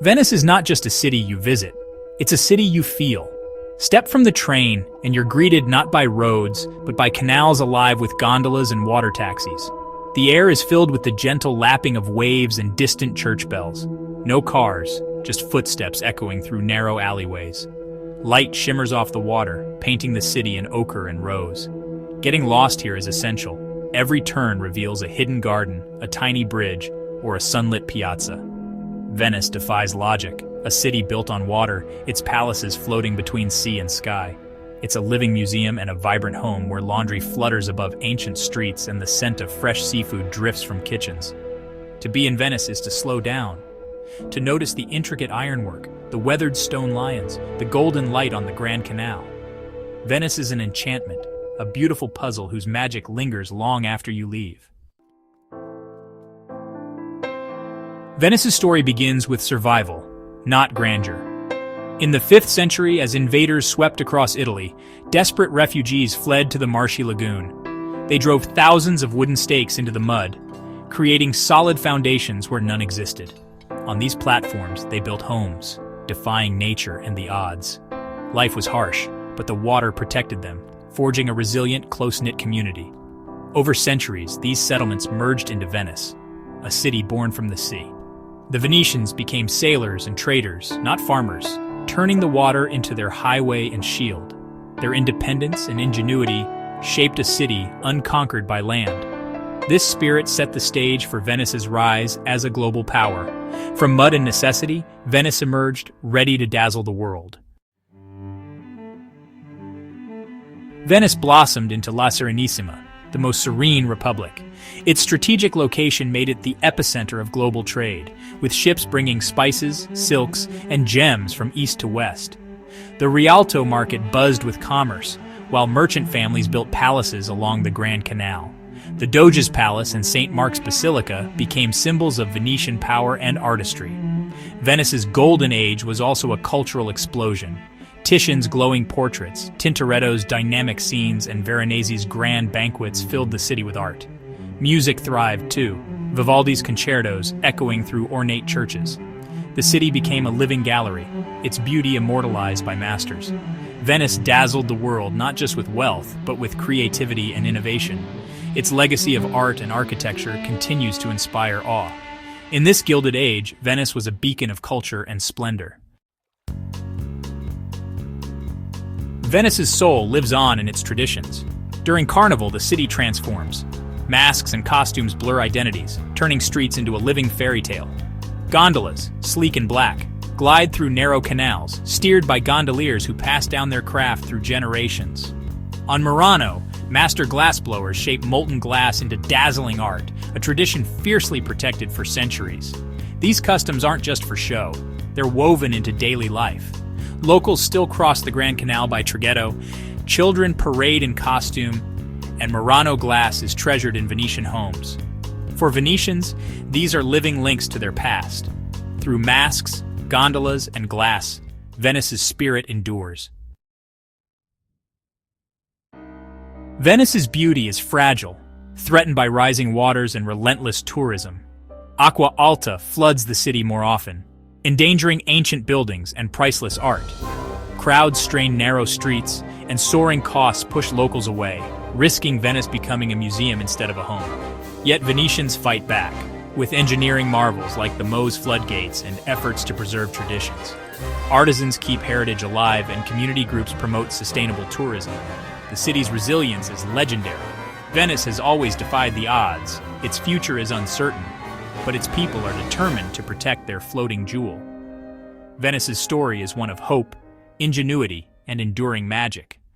Venice is not just a city you visit, it's a city you feel. Step from the train and you're greeted not by roads, but by canals alive with gondolas and water taxis. The air is filled with the gentle lapping of waves and distant church bells. No cars, just footsteps echoing through narrow alleyways. Light shimmers off the water, painting the city in ochre and rose. Getting lost here is essential. Every turn reveals a hidden garden, a tiny bridge, or a sunlit piazza. Venice defies logic, a city built on water, its palaces floating between sea and sky. It's a living museum and a vibrant home where laundry flutters above ancient streets and the scent of fresh seafood drifts from kitchens. To be in Venice is to slow down, to notice the intricate ironwork, the weathered stone lions, the golden light on the Grand Canal. Venice is an enchantment, a beautiful puzzle whose magic lingers long after you leave. Venice's story begins with survival, not grandeur. In the 5th century, as invaders swept across Italy, desperate refugees fled to the marshy lagoon. They drove thousands of wooden stakes into the mud, creating solid foundations where none existed. On these platforms, they built homes, defying nature and the odds. Life was harsh, but the water protected them, forging a resilient, close-knit community. Over centuries, these settlements merged into Venice, a city born from the sea. The Venetians became sailors and traders, not farmers, turning the water into their highway and shield. Their independence and ingenuity shaped a city unconquered by land. This spirit set the stage for Venice's rise as a global power. From mud and necessity, Venice emerged, ready to dazzle the world. Venice blossomed into La Serenissima, the most serene republic. Its strategic location made it the epicenter of global trade, with ships bringing spices, silks, and gems from east to west. The Rialto market buzzed with commerce, while merchant families built palaces along the Grand Canal. The Doge's Palace and St. Mark's Basilica became symbols of Venetian power and artistry. Venice's golden age was also a cultural explosion. Titian's glowing portraits, Tintoretto's dynamic scenes, and Veronese's grand banquets filled the city with art. Music thrived too, Vivaldi's concertos echoing through ornate churches. The city became a living gallery, its beauty immortalized by masters. Venice dazzled the world not just with wealth, but with creativity and innovation. Its legacy of art and architecture continues to inspire awe. In this gilded age, Venice was a beacon of culture and splendor. Venice's soul lives on in its traditions. During Carnival, the city transforms. Masks and costumes blur identities, turning streets into a living fairy tale. Gondolas, sleek and black, glide through narrow canals, steered by gondoliers who pass down their craft through generations. On Murano, master glassblowers shape molten glass into dazzling art, a tradition fiercely protected for centuries. These customs aren't just for show, they're woven into daily life. Locals still cross the Grand Canal by traghetto, children parade in costume, and Murano glass is treasured in Venetian homes. For Venetians, these are living links to their past. Through masks, gondolas, and glass, Venice's spirit endures. Venice's beauty is fragile, threatened by rising waters and relentless tourism. Acqua Alta floods the city more often, endangering ancient buildings and priceless art. Crowds strain narrow streets, and soaring costs push locals away, risking Venice becoming a museum instead of a home. Yet Venetians fight back, with engineering marvels like the Moe's floodgates and efforts to preserve traditions. Artisans keep heritage alive and community groups promote sustainable tourism. The city's resilience is legendary. Venice has always defied the odds. Its future is uncertain, but its people are determined to protect their floating jewel. Venice's story is one of hope, ingenuity, and enduring magic.